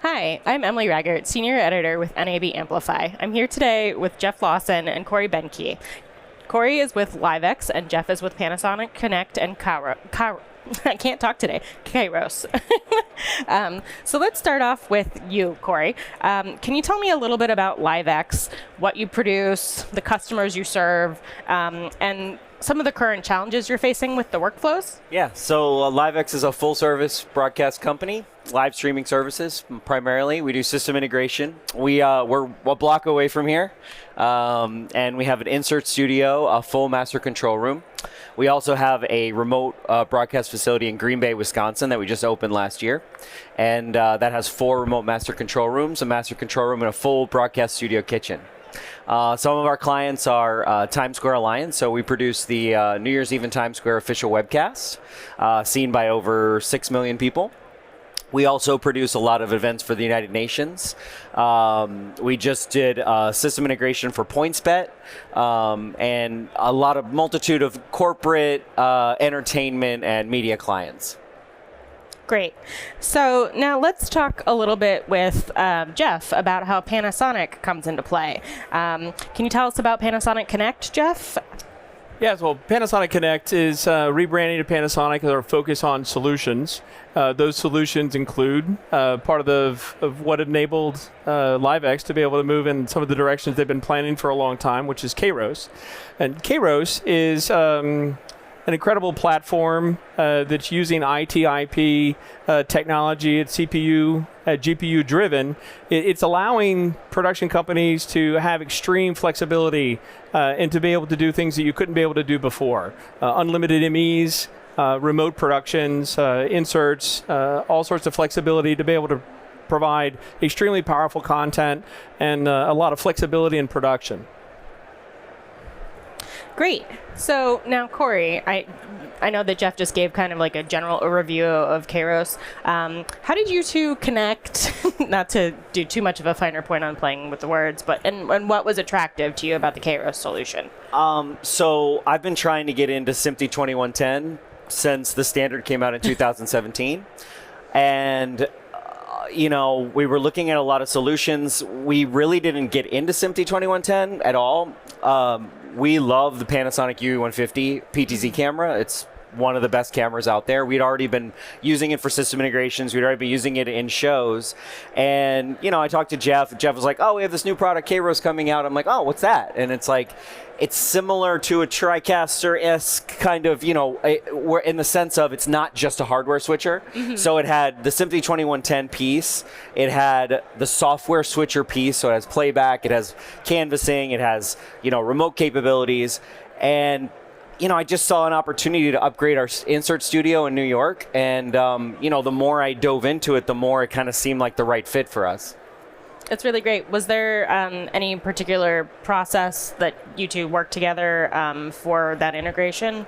Hi, I'm Emily Raggart, Senior Editor with NAB Amplify. I'm here today with Jeff Lawson and Corey Behnke. Corey is with LiveX and Jeff is with Panasonic Connect and KAIROS. I can't talk today. KAIROS. So let's start off with you, Corey. Can you tell me a little bit about LiveX, what you produce, the customers you serve, and some of the current challenges you're facing with the workflows? Yeah, so LiveX is a full-service broadcast company, live streaming services primarily. We do system integration. We're a block away from here, and we have an insert studio, a full master control room. We also have a remote broadcast facility in Green Bay, Wisconsin that we just opened last year, and that has 4 remote master control rooms, a master control room, and a full broadcast studio kitchen. Some of our clients are Times Square Alliance, so we produce the New Year's Eve in Times Square official webcast, seen by over 6 million people. We also produce a lot of events for the United Nations. We just did system integration for PointsBet, and a multitude of corporate entertainment and media clients. Great. So now let's talk a little bit with Jeff about how Panasonic comes into play. Can you tell us about Panasonic Connect, Jeff? Yes, well, Panasonic Connect is rebranding to Panasonic with our focus on solutions. Those solutions include part of what enabled LiveX to be able to move in some of the directions they've been planning for a long time, which is KAIROS. And KAIROS is an incredible platform that's using IT/IP technology. It's CPU, GPU driven. It's allowing production companies to have extreme flexibility and to be able to do things that you couldn't be able to do before. Unlimited MEs, remote productions, inserts, all sorts of flexibility to be able to provide extremely powerful content and a lot of flexibility in production. Great. So now, Corey, I know that Jeff just gave kind of like a general overview of KAIROS. How did you two connect? Not to do too much of a finer point on playing with the words, but and what was attractive to you about the KAIROS solution? So I've been trying to get into SMPTE 2110 since the standard came out in 2017, and we were looking at a lot of solutions. We really didn't get into SMPTE 2110 at all. We love the Panasonic UE150 PTZ camera. It's one of the best cameras out there. We'd already been using it for system integrations. We'd already been using it in shows. And, I talked to Jeff. Jeff was like, oh, we have this new product, KAIROS, coming out. I'm like, oh, what's that? And it's like, it's similar to a TriCaster-esque kind of, in the sense of it's not just a hardware switcher. Mm-hmm. So it had the SMPTE 2110 piece. It had the software switcher piece. So it has playback. It has canvassing. It has, remote capabilities. And I just saw an opportunity to upgrade our insert studio in New York, and the more I dove into it, the more it kind of seemed like the right fit for us. That's really great. Was there any particular process that you two worked together for that integration?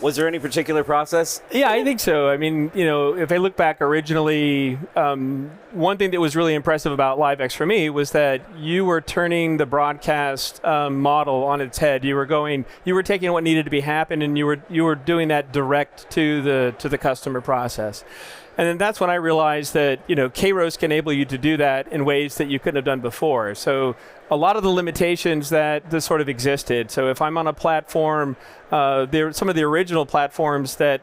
Was there any particular process? Yeah, I think so. I mean, if I look back originally, one thing that was really impressive about LiveX for me was that you were turning the broadcast model on its head. You were taking what needed to be happen, and you were doing that direct to the customer process. And then that's when I realized that, KAIROS can enable you to do that in ways that you couldn't have done before. So a lot of the limitations that sort of existed. So if I'm on a platform, some of the original platforms that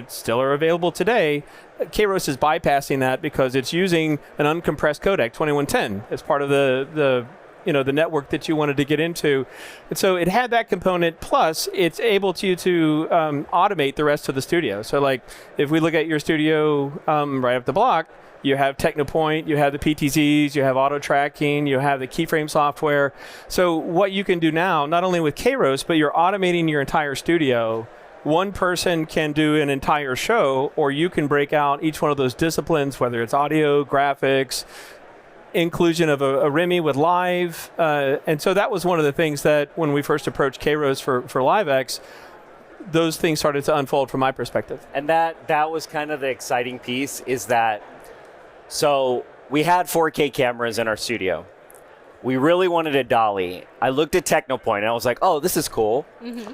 still are available today, KAIROS is bypassing that because it's using an uncompressed codec, 2110, as part of the network that you wanted to get into. And so it had that component, plus it's able to automate the rest of the studio. So like if we look at your studio right up the block, you have TechnoPoint, you have the PTZs, you have auto tracking, you have the keyframe software. So what you can do now, not only with KAIROS, but you're automating your entire studio. One person can do an entire show, or you can break out each one of those disciplines, whether it's audio, graphics, inclusion of a RIMI with live. And so that was one of the things that when we first approached KAIROS for LiveX, those things started to unfold from my perspective. And that was kind of the exciting piece, is that, so we had 4K cameras in our studio. We really wanted a dolly. I looked at TechnoPoint and I was like, oh, this is cool. Mm-hmm.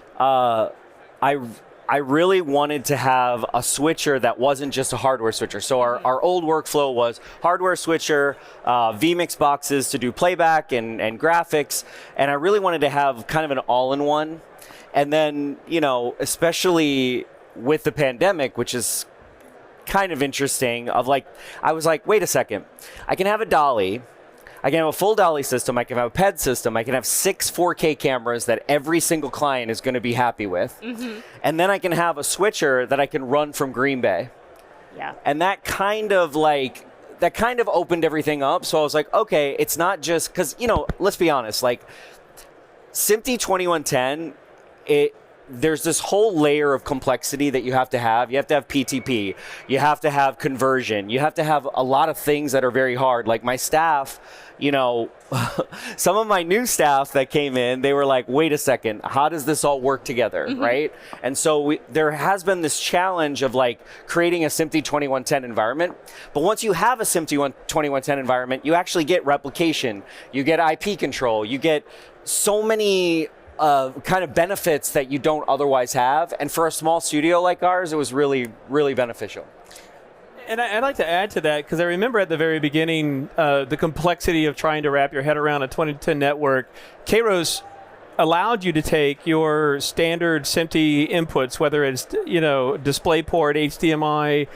I really wanted to have a switcher that wasn't just a hardware switcher. So our old workflow was hardware switcher, vMix boxes to do playback and graphics. And I really wanted to have kind of an all-in-one. And then, especially with the pandemic, which is kind of interesting, I was like, wait a second, I can have a dolly, I can have a full dolly system, I can have a PED system, I can have 6 4K cameras that every single client is going to be happy with. And then I can have a switcher that I can run from Green Bay. Yeah. And that kind of opened everything up. So I was like, okay, it's not just, because, let's be honest, like SMPTE 2110, there's this whole layer of complexity that you have to have. You have to have PTP. You have to have conversion. You have to have a lot of things that are very hard. Like my staff, some of my new staff that came in, they were like, wait a second, how does this all work together, right? And so there has been this challenge of like creating a SMPTE 2110 environment. But once you have a SMPTE 2110 environment, you actually get replication. You get IP control. You get so many kind of benefits that you don't otherwise have. And for a small studio like ours, it was really, really beneficial. And I'd like to add to that, because I remember at the very beginning, the complexity of trying to wrap your head around a 2010 network. KAIROS allowed you to take your standard SMPTE inputs, whether it's DisplayPort, HDMI,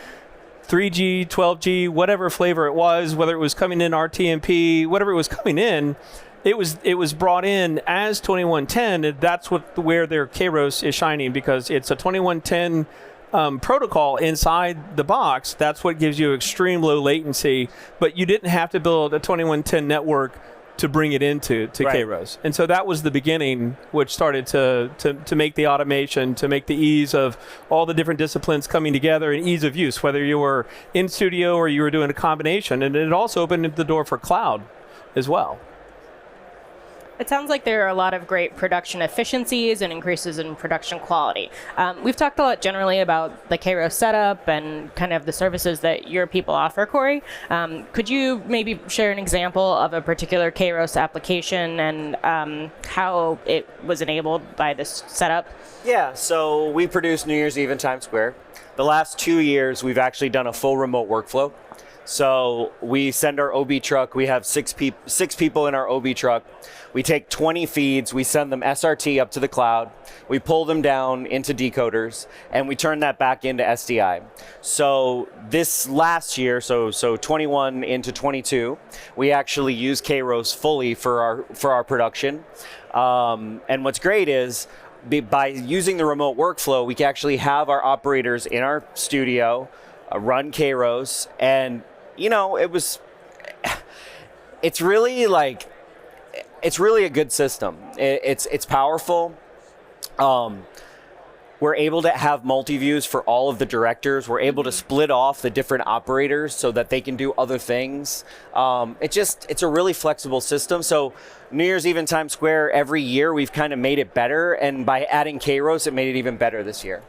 3G, 12G, whatever flavor it was, whether it was coming in RTMP, whatever it was coming in, it was brought in as 2110. And that's where their KAIROS is shining, because it's a 2110 protocol inside the box. That's what gives you extreme low latency, but you didn't have to build a 2110 network to bring it into KAIROS. And so that was the beginning, which started to make the automation, to make the ease of all the different disciplines coming together and ease of use, whether you were in studio or you were doing a combination. And it also opened the door for cloud as well. It sounds like there are a lot of great production efficiencies and increases in production quality. We've talked a lot generally about the KAIROS setup and kind of the services that your people offer, Corey. Could you maybe share an example of a particular KAIROS application and how it was enabled by this setup? Yeah, so we produce New Year's Eve in Times Square. The last 2 years, we've actually done a full remote workflow. So we send our OB truck. We have six people in our OB truck. We take 20 feeds. We send them SRT up to the cloud. We pull them down into decoders, and we turn that back into SDI. So this last year, so 21 into 22, we actually use KAIROS fully for our production. And what's great is, by using the remote workflow, we can actually have our operators in our studio run KAIROS, and it's really a good system. It's powerful. We're able to have multi-views for all of the directors. We're able to split off the different operators so that they can do other things. It's a really flexible system. So New Year's Eve in Times Square, every year we've kind of made it better, and by adding KAIROS, it made it even better this year.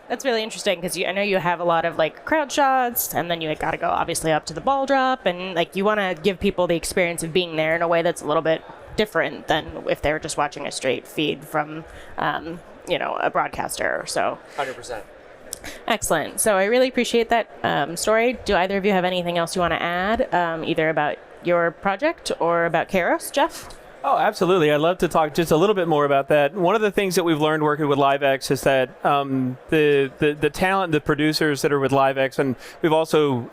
That's really interesting, because I know you have a lot of crowd shots, and then you got to go obviously up to the ball drop, and you want to give people the experience of being there in a way that's a little bit different than if they were just watching a straight feed from a broadcaster or so. 100%. Excellent. So I really appreciate that story. Do either of you have anything else you want to add, either about your project or about KAIROS, Jeff? Oh, absolutely. I'd love to talk just a little bit more about that. One of the things that we've learned working with LiveX is that the talent, the producers that are with LiveX, and we've also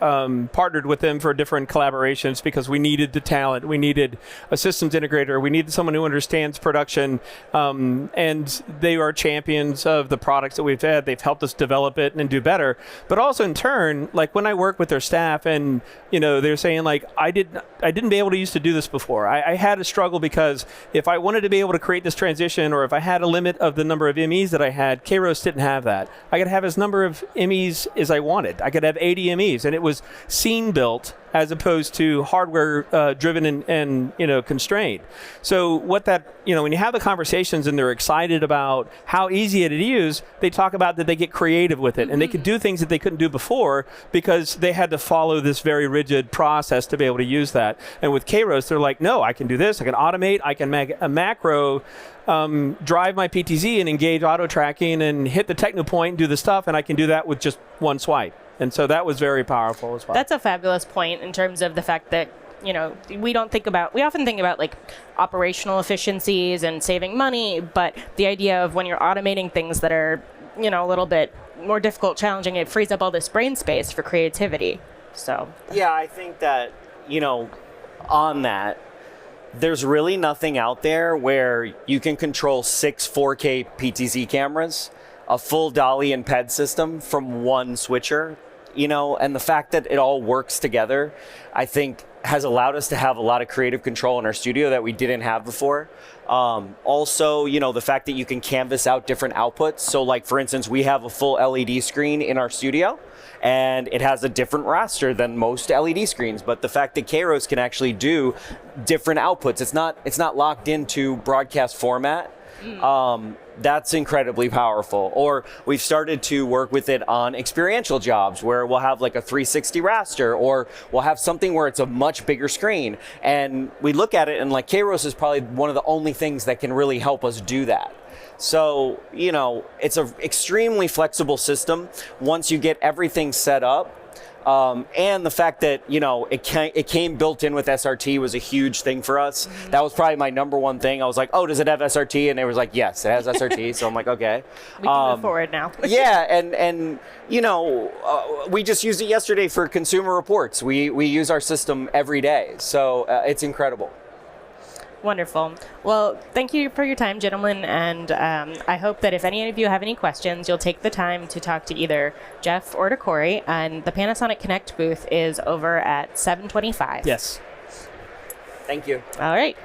partnered with them for different collaborations because we needed the talent. We needed a systems integrator. We needed someone who understands production, and they are champions of the products that we've had. They've helped us develop it and do better. But also in turn, when I work with their staff, and they're saying I didn't be able to used to do this before. I had a struggle because if I wanted to be able to create this transition, or if I had a limit of the number of MEs that I had, KAIROS didn't have that. I could have as number of MEs as I wanted. I could have 80 MEs, and it was scene built as opposed to hardware driven and constrained. So what that, when you have the conversations and they're excited about how easy it is to use, they talk about that they get creative with it, and they could do things that they couldn't do before because they had to follow this very rigid process to be able to use that. And with KAIROS, they're like, no, I can do this, I can automate, I can make a macro, drive my PTZ and engage auto tracking and hit the techno point and do the stuff, and I can do that with just one swipe. And so that was very powerful as well. That's a fabulous point in terms of the fact that, we often think about like operational efficiencies and saving money, but the idea of when you're automating things that are, a little bit more difficult, challenging, it frees up all this brain space for creativity. So yeah, I think that, on that, there's really nothing out there where you can control 6 4K PTZ cameras, a full dolly and PED system from one switcher, and the fact that it all works together, I think has allowed us to have a lot of creative control in our studio that we didn't have before. Also, the fact that you can canvas out different outputs. So like, for instance, we have a full LED screen in our studio, and it has a different raster than most LED screens. But the fact that KAIROS can actually do different outputs, it's not locked into broadcast format. That's incredibly powerful. Or we've started to work with it on experiential jobs where we'll have like a 360 raster, or we'll have something where it's a much bigger screen. And we look at it and like KAIROS is probably one of the only things that can really help us do that. So, it's an extremely flexible system once you get everything set up. And the fact that, it came built in with SRT was a huge thing for us. That was probably my number one thing. I was like, oh, does it have SRT? And they was like, yes, it has SRT. So I'm like, okay. We can move forward now. Yeah, and we just used it yesterday for consumer reports. We use our system every day. So it's incredible. Wonderful. Well, thank you for your time, gentlemen, and I hope that if any of you have any questions, you'll take the time to talk to either Jeff or to Corey, and the Panasonic Connect booth is over at 725. Yes. Thank you. All right.